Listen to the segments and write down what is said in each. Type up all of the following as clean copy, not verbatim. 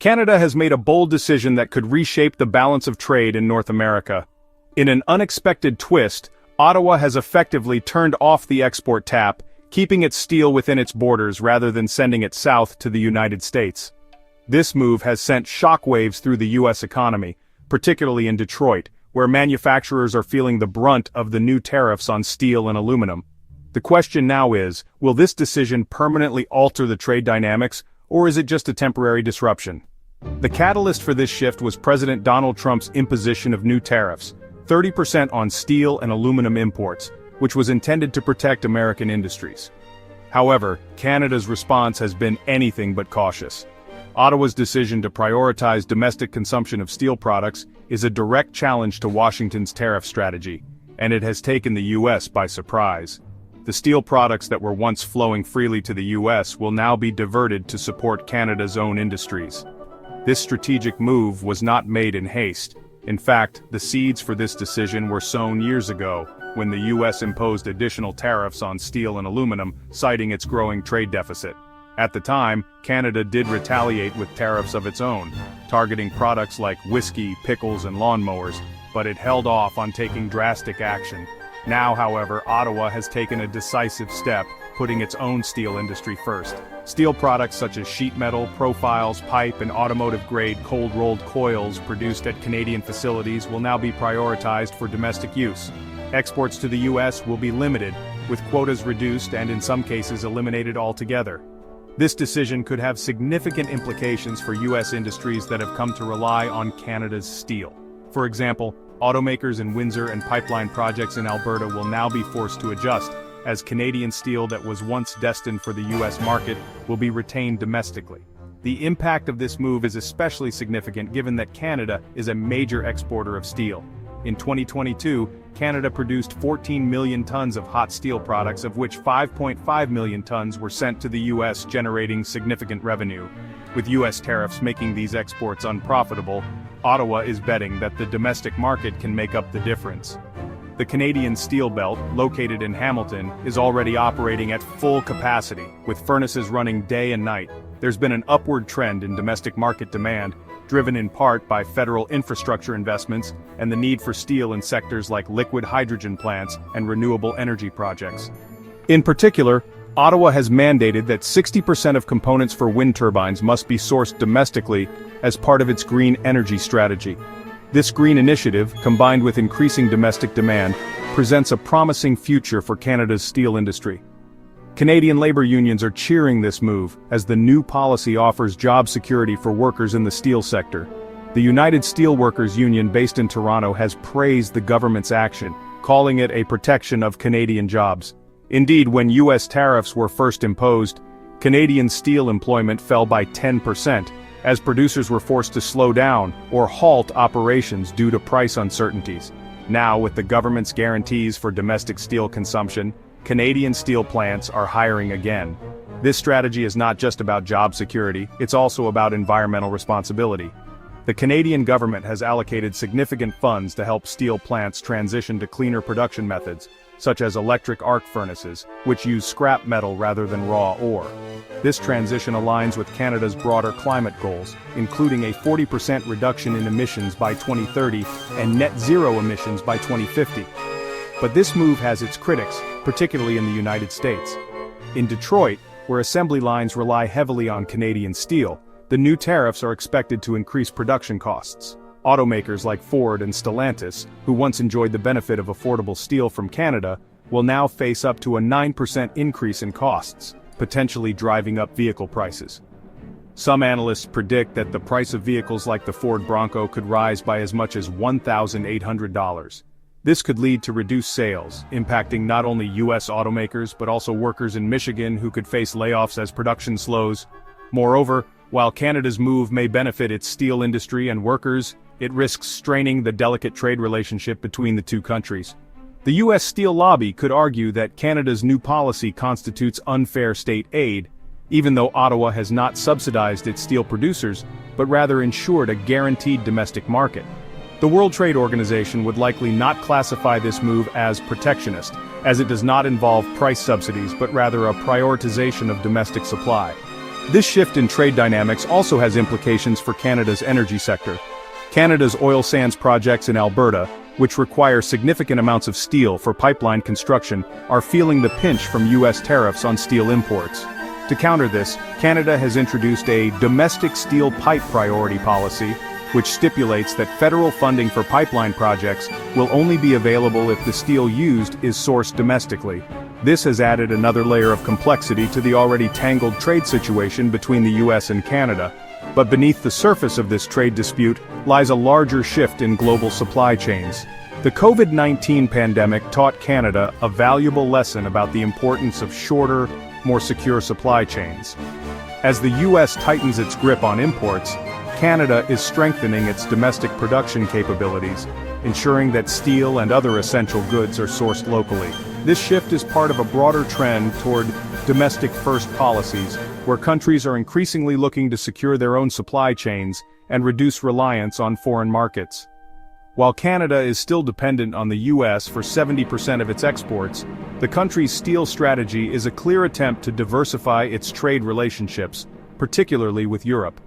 Canada has made a bold decision that could reshape the balance of trade in North America. In an unexpected twist, Ottawa has effectively turned off the export tap, keeping its steel within its borders rather than sending it south to the United States. This move has sent shockwaves through the U.S. economy, particularly in Detroit, where manufacturers are feeling the brunt of the new tariffs on steel and aluminum. The question now is, will this decision permanently alter the trade dynamics, or is it just a temporary disruption? The catalyst for this shift was President Donald Trump's imposition of new tariffs, 30% on steel and aluminum imports, which was intended to protect American industries. However, Canada's response has been anything but cautious. Ottawa's decision to prioritize domestic consumption of steel products is a direct challenge to Washington's tariff strategy, and it has taken the U.S. by surprise. The steel products that were once flowing freely to the U.S. will now be diverted to support Canada's own industries. This strategic move was not made in haste. In fact, the seeds for this decision were sown years ago, when the U.S. imposed additional tariffs on steel and aluminum, citing its growing trade deficit. At the time, Canada did retaliate with tariffs of its own, targeting products like whiskey, pickles, and lawnmowers, but it held off on taking drastic action. Now, however, Ottawa has taken a decisive step, putting its own steel industry first. Steel products such as sheet metal, profiles, pipe, and automotive-grade cold-rolled coils produced at Canadian facilities will now be prioritized for domestic use. Exports to the U.S. will be limited, with quotas reduced and in some cases eliminated altogether. This decision could have significant implications for U.S. industries that have come to rely on Canada's steel. For example, automakers in Windsor and pipeline projects in Alberta will now be forced to adjust, as Canadian steel that was once destined for the U.S. market will be retained domestically. The impact of this move is especially significant given that Canada is a major exporter of steel. In 2022, Canada produced 14 million tons of hot steel products, of which 5.5 million tons were sent to the U.S., generating significant revenue. With U.S. tariffs making these exports unprofitable, Ottawa is betting that the domestic market can make up the difference. The Canadian Steel Belt, located in Hamilton, is already operating at full capacity, with furnaces running day and night. There's been an upward trend in domestic market demand, driven in part by federal infrastructure investments and the need for steel in sectors like liquid hydrogen plants and renewable energy projects. In particular, Ottawa has mandated that 60% of components for wind turbines must be sourced domestically as part of its green energy strategy. This green initiative, combined with increasing domestic demand, presents a promising future for Canada's steel industry. Canadian labor unions are cheering this move, as the new policy offers job security for workers in the steel sector. The United Steelworkers Union based in Toronto has praised the government's action, calling it a protection of Canadian jobs. Indeed, when U.S. tariffs were first imposed, Canadian steel employment fell by 10%, as producers were forced to slow down or halt operations due to price uncertainties. Now, with the government's guarantees for domestic steel consumption, Canadian steel plants are hiring again. This strategy is not just about job security, it's also about environmental responsibility. The Canadian government has allocated significant funds to help steel plants transition to cleaner production methods, such as electric arc furnaces, which use scrap metal rather than raw ore. This transition aligns with Canada's broader climate goals, including a 40% reduction in emissions by 2030 and net zero emissions by 2050. But this move has its critics, particularly in the United States. In Detroit, where assembly lines rely heavily on Canadian steel, the new tariffs are expected to increase production costs. Automakers like Ford and Stellantis, who once enjoyed the benefit of affordable steel from Canada, will now face up to a 9% increase in costs, potentially driving up vehicle prices. Some analysts predict that the price of vehicles like the Ford Bronco could rise by as much as $1,800. This could lead to reduced sales, impacting not only U.S. automakers but also workers in Michigan who could face layoffs as production slows. Moreover, while Canada's move may benefit its steel industry and workers, it risks straining the delicate trade relationship between the two countries. The U.S. steel lobby could argue that Canada's new policy constitutes unfair state aid, even though Ottawa has not subsidized its steel producers, but rather ensured a guaranteed domestic market. The World Trade Organization would likely not classify this move as protectionist, as it does not involve price subsidies but rather a prioritization of domestic supply. This shift in trade dynamics also has implications for Canada's energy sector. Canada's oil sands projects in Alberta, which require significant amounts of steel for pipeline construction, are feeling the pinch from U.S. tariffs on steel imports. To counter this, Canada has introduced a domestic steel pipe priority policy, which stipulates that federal funding for pipeline projects will only be available if the steel used is sourced domestically. This has added another layer of complexity to the already tangled trade situation between the U.S. and Canada. But beneath the surface of this trade dispute lies a larger shift in global supply chains. The COVID-19 pandemic taught Canada a valuable lesson about the importance of shorter, more secure supply chains. As the U.S. tightens its grip on imports, Canada is strengthening its domestic production capabilities, ensuring that steel and other essential goods are sourced locally. This shift is part of a broader trend toward domestic-first policies, where countries are increasingly looking to secure their own supply chains and reduce reliance on foreign markets. While Canada is still dependent on the U.S. for 70% of its exports, the country's steel strategy is a clear attempt to diversify its trade relationships, particularly with Europe.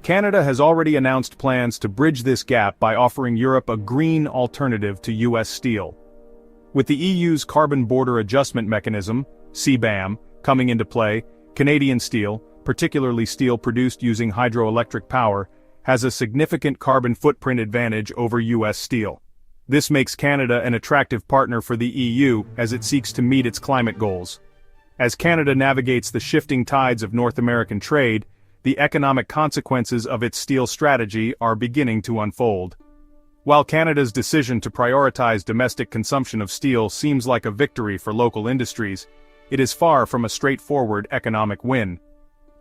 Canada has already announced plans to bridge this gap by offering Europe a green alternative to U.S. steel. With the EU's Carbon Border Adjustment Mechanism, CBAM, coming into play, Canadian steel, particularly steel produced using hydroelectric power, has a significant carbon footprint advantage over U.S. steel. This makes Canada an attractive partner for the EU as it seeks to meet its climate goals. As Canada navigates the shifting tides of North American trade, the economic consequences of its steel strategy are beginning to unfold. While Canada's decision to prioritize domestic consumption of steel seems like a victory for local industries, it is far from a straightforward economic win.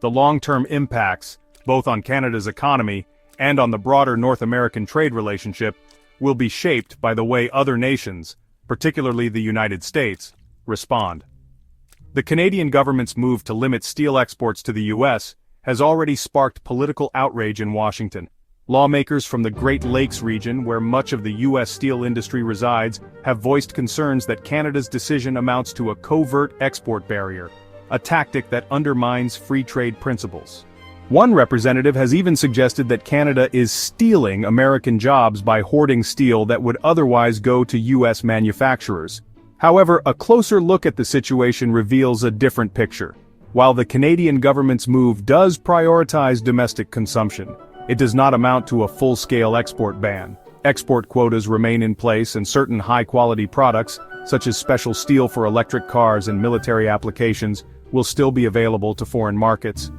The long-term impacts, both on Canada's economy and on the broader North American trade relationship, will be shaped by the way other nations, particularly the United States, respond. The Canadian government's move to limit steel exports to the U.S. has already sparked political outrage in Washington. Lawmakers from the Great Lakes region, where much of the U.S. steel industry resides, have voiced concerns that Canada's decision amounts to a covert export barrier, a tactic that undermines free trade principles. One representative has even suggested that Canada is stealing American jobs by hoarding steel that would otherwise go to U.S. manufacturers. However, a closer look at the situation reveals a different picture. While the Canadian government's move does prioritize domestic consumption, it does not amount to a full-scale export ban. Export quotas remain in place and certain high-quality products, such as special steel for electric cars and military applications, will still be available to foreign markets.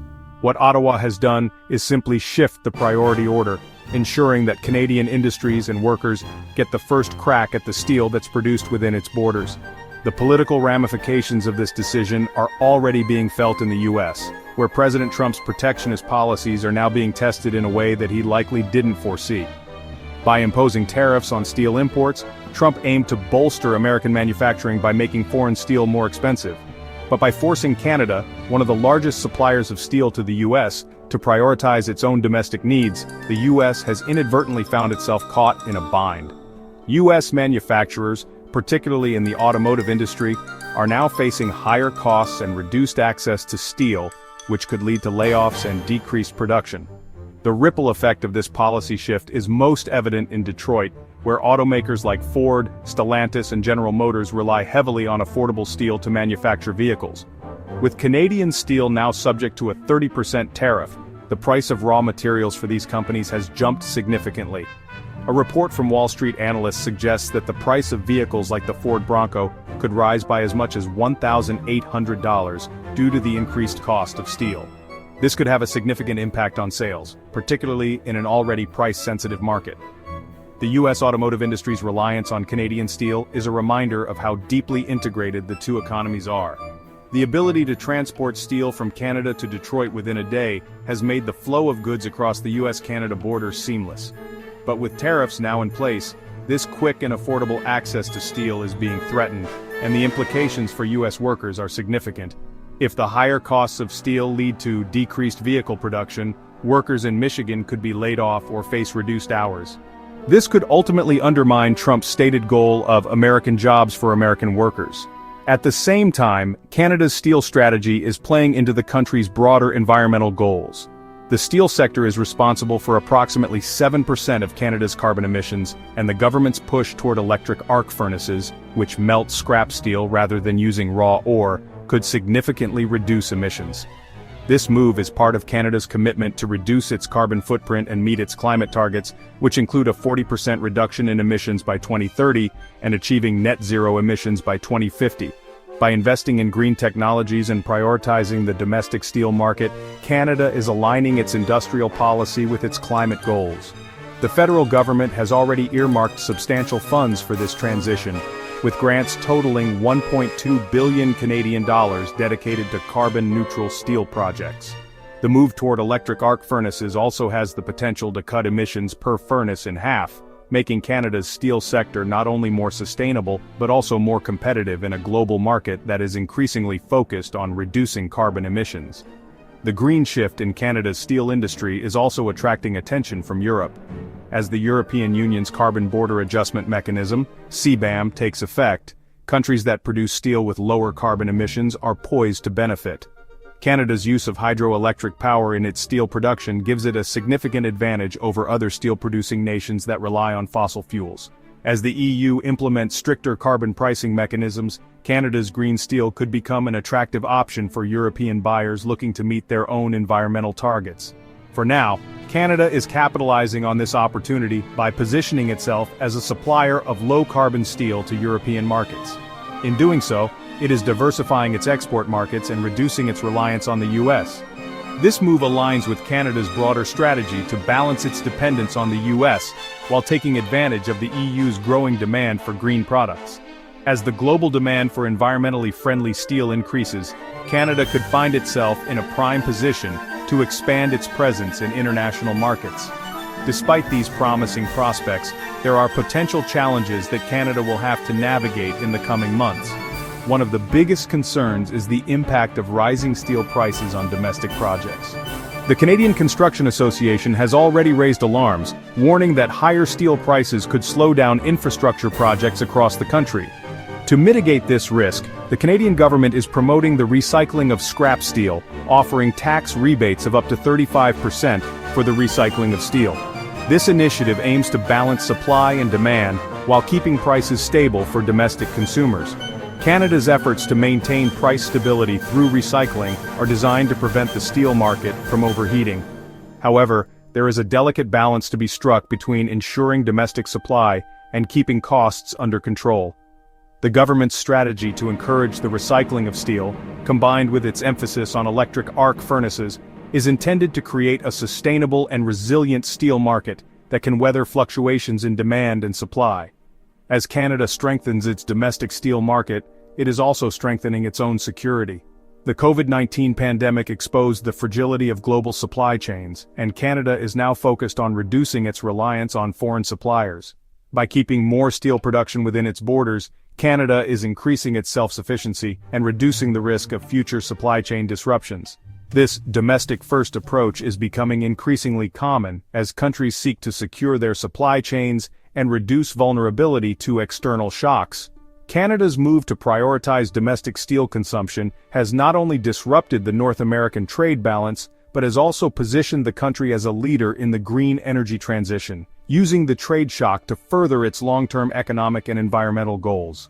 What Ottawa has done is simply shift the priority order, ensuring that Canadian industries and workers get the first crack at the steel that's produced within its borders. The political ramifications of this decision are already being felt in the U.S., where President Trump's protectionist policies are now being tested in a way that he likely didn't foresee. By imposing tariffs on steel imports, Trump aimed to bolster American manufacturing by making foreign steel more expensive. But by forcing Canada, one of the largest suppliers of steel to the U.S., to prioritize its own domestic needs, the U.S. has inadvertently found itself caught in a bind. U.S. manufacturers, particularly in the automotive industry, are now facing higher costs and reduced access to steel, which could lead to layoffs and decreased production. The ripple effect of this policy shift is most evident in Detroit, where automakers like Ford, Stellantis, and General Motors rely heavily on affordable steel to manufacture vehicles. With Canadian steel now subject to a 30% tariff, the price of raw materials for these companies has jumped significantly. A report from Wall Street analysts suggests that the price of vehicles like the Ford Bronco could rise by as much as $1,800 due to the increased cost of steel. This could have a significant impact on sales, particularly in an already price-sensitive market. The U.S. automotive industry's reliance on Canadian steel is a reminder of how deeply integrated the two economies are. The ability to transport steel from Canada to Detroit within a day has made the flow of goods across the U.S.-Canada border seamless. But with tariffs now in place, this quick and affordable access to steel is being threatened, and the implications for U.S. workers are significant. If the higher costs of steel lead to decreased vehicle production, workers in Michigan could be laid off or face reduced hours. This could ultimately undermine Trump's stated goal of American jobs for American workers. At the same time, Canada's steel strategy is playing into the country's broader environmental goals. The steel sector is responsible for approximately 7% of Canada's carbon emissions, and the government's push toward electric arc furnaces, which melt scrap steel rather than using raw ore, could significantly reduce emissions. This move is part of Canada's commitment to reduce its carbon footprint and meet its climate targets, which include a 40% reduction in emissions by 2030 and achieving net zero emissions by 2050. By investing in green technologies and prioritizing the domestic steel market, Canada is aligning its industrial policy with its climate goals. The federal government has already earmarked substantial funds for this transition, with grants totaling 1.2 billion Canadian dollars dedicated to carbon-neutral steel projects. The move toward electric arc furnaces also has the potential to cut emissions per furnace in half, making Canada's steel sector not only more sustainable but also more competitive in a global market that is increasingly focused on reducing carbon emissions. The green shift in Canada's steel industry is also attracting attention from Europe. As the European Union's Carbon Border Adjustment Mechanism, CBAM, takes effect, countries that produce steel with lower carbon emissions are poised to benefit. Canada's use of hydroelectric power in its steel production gives it a significant advantage over other steel-producing nations that rely on fossil fuels. As the EU implements stricter carbon pricing mechanisms, Canada's green steel could become an attractive option for European buyers looking to meet their own environmental targets. For now, Canada is capitalizing on this opportunity by positioning itself as a supplier of low-carbon steel to European markets. In doing so, it is diversifying its export markets and reducing its reliance on the US. This move aligns with Canada's broader strategy to balance its dependence on the US while taking advantage of the EU's growing demand for green products. As the global demand for environmentally friendly steel increases, Canada could find itself in a prime position to expand its presence in international markets. Despite these promising prospects, there are potential challenges that Canada will have to navigate in the coming months. One of the biggest concerns is the impact of rising steel prices on domestic projects. The Canadian Construction Association has already raised alarms, warning that higher steel prices could slow down infrastructure projects across the country. To mitigate this risk, the Canadian government is promoting the recycling of scrap steel, offering tax rebates of up to 35% for the recycling of steel. This initiative aims to balance supply and demand while keeping prices stable for domestic consumers. Canada's efforts to maintain price stability through recycling are designed to prevent the steel market from overheating. However, there is a delicate balance to be struck between ensuring domestic supply and keeping costs under control. The government's strategy to encourage the recycling of steel, combined with its emphasis on electric arc furnaces, is intended to create a sustainable and resilient steel market that can weather fluctuations in demand and supply. As Canada strengthens its domestic steel market, it is also strengthening its own security. The COVID-19 pandemic exposed the fragility of global supply chains, and Canada is now focused on reducing its reliance on foreign suppliers. By keeping more steel production within its borders, Canada is increasing its self-sufficiency and reducing the risk of future supply chain disruptions. This domestic-first approach is becoming increasingly common as countries seek to secure their supply chains and reduce vulnerability to external shocks. Canada's move to prioritize domestic steel consumption has not only disrupted the North American trade balance, but has also positioned the country as a leader in the green energy transition, using the trade shock to further its long-term economic and environmental goals.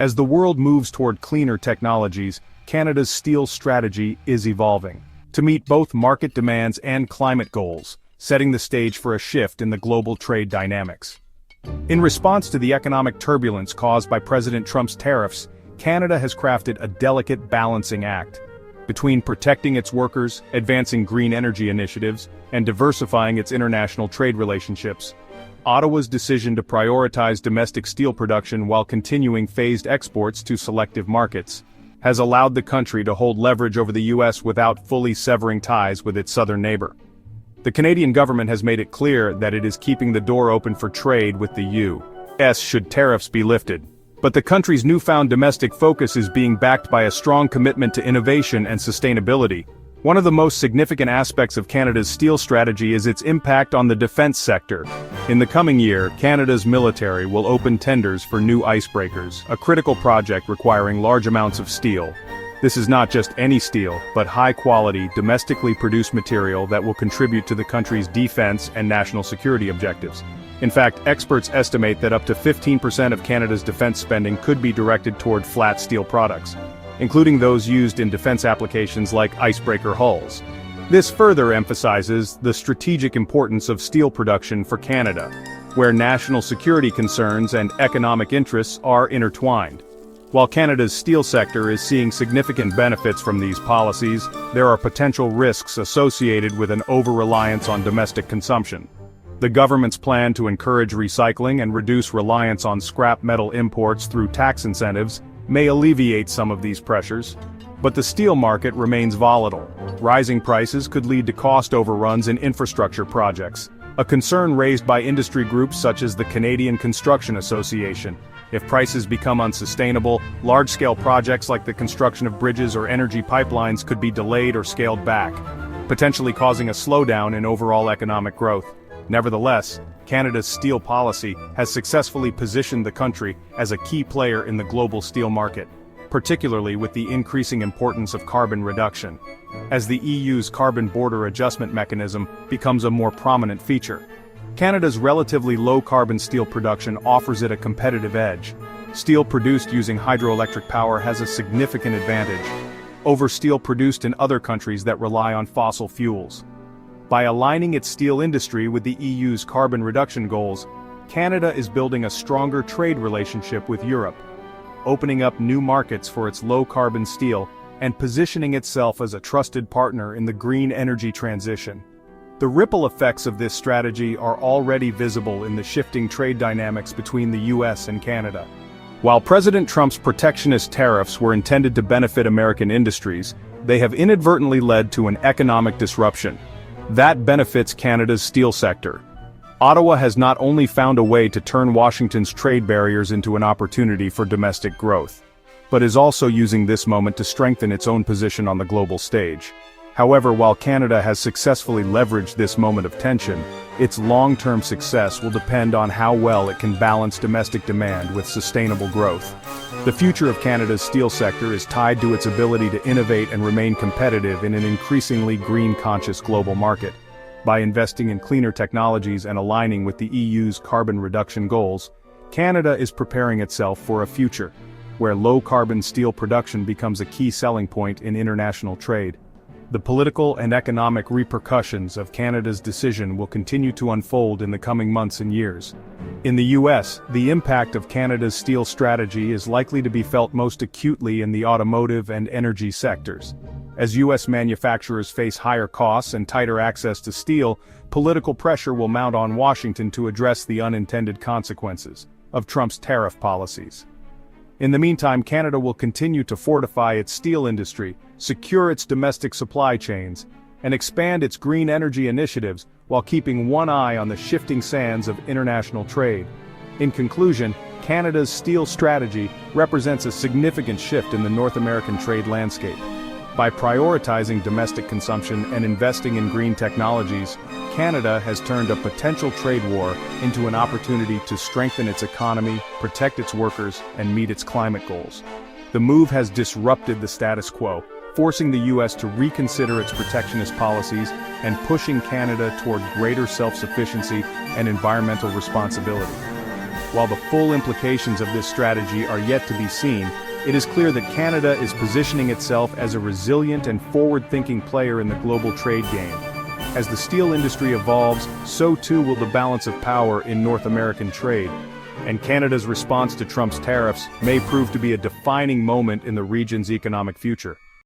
As the world moves toward cleaner technologies, Canada's steel strategy is evolving to meet both market demands and climate goals, setting the stage for a shift in the global trade dynamics. In response to the economic turbulence caused by President Trump's tariffs, Canada has crafted a delicate balancing act. Between protecting its workers, advancing green energy initiatives, and diversifying its international trade relationships, Ottawa's decision to prioritize domestic steel production while continuing phased exports to selective markets has allowed the country to hold leverage over the U.S. without fully severing ties with its southern neighbor. The Canadian government has made it clear that it is keeping the door open for trade with the U.S. should tariffs be lifted. But the country's newfound domestic focus is being backed by a strong commitment to innovation and sustainability. One of the most significant aspects of Canada's steel strategy is its impact on the defense sector. In the coming year, Canada's military will open tenders for new icebreakers, a critical project requiring large amounts of steel. This is not just any steel, but high-quality, domestically produced material that will contribute to the country's defense and national security objectives. In fact, experts estimate that up to 15% of Canada's defense spending could be directed toward flat steel products, including those used in defense applications like icebreaker hulls. This further emphasizes the strategic importance of steel production for Canada, where national security concerns and economic interests are intertwined. While Canada's steel sector is seeing significant benefits from these policies, there are potential risks associated with an over-reliance on domestic consumption. The government's plan to encourage recycling and reduce reliance on scrap metal imports through tax incentives may alleviate some of these pressures. But the steel market remains volatile. Rising prices could lead to cost overruns in infrastructure projects, a concern raised by industry groups such as the Canadian Construction Association. If prices become unsustainable, large-scale projects like the construction of bridges or energy pipelines could be delayed or scaled back, potentially causing a slowdown in overall economic growth. Nevertheless, Canada's steel policy has successfully positioned the country as a key player in the global steel market, particularly with the increasing importance of carbon reduction, as the EU's carbon border adjustment mechanism becomes a more prominent feature. Canada's relatively low-carbon steel production offers it a competitive edge. Steel produced using hydroelectric power has a significant advantage over steel produced in other countries that rely on fossil fuels. By aligning its steel industry with the EU's carbon reduction goals, Canada is building a stronger trade relationship with Europe, opening up new markets for its low-carbon steel and positioning itself as a trusted partner in the green energy transition. The ripple effects of this strategy are already visible in the shifting trade dynamics between the US and Canada. While President Trump's protectionist tariffs were intended to benefit American industries, they have inadvertently led to an economic disruption that benefits Canada's steel sector. Ottawa has not only found a way to turn Washington's trade barriers into an opportunity for domestic growth, but is also using this moment to strengthen its own position on the global stage. However, while Canada has successfully leveraged this moment of tension, its long-term success will depend on how well it can balance domestic demand with sustainable growth. The future of Canada's steel sector is tied to its ability to innovate and remain competitive in an increasingly green-conscious global market. By investing in cleaner technologies and aligning with the EU's carbon reduction goals, Canada is preparing itself for a future where low-carbon steel production becomes a key selling point in international trade. The political and economic repercussions of Canada's decision will continue to unfold in the coming months and years. In the US, the impact of Canada's steel strategy is likely to be felt most acutely in the automotive and energy sectors. As US manufacturers face higher costs and tighter access to steel, political pressure will mount on Washington to address the unintended consequences of Trump's tariff policies. In the meantime, Canada will continue to fortify its steel industry, secure its domestic supply chains, and expand its green energy initiatives while keeping one eye on the shifting sands of international trade. In conclusion, Canada's steel strategy represents a significant shift in the North American trade landscape. By prioritizing domestic consumption and investing in green technologies, Canada has turned a potential trade war into an opportunity to strengthen its economy, protect its workers, and meet its climate goals. The move has disrupted the status quo, forcing the US to reconsider its protectionist policies and pushing Canada toward greater self-sufficiency and environmental responsibility. While the full implications of this strategy are yet to be seen, it is clear that Canada is positioning itself as a resilient and forward-thinking player in the global trade game. As the steel industry evolves, so too will the balance of power in North American trade. And Canada's response to Trump's tariffs may prove to be a defining moment in the region's economic future.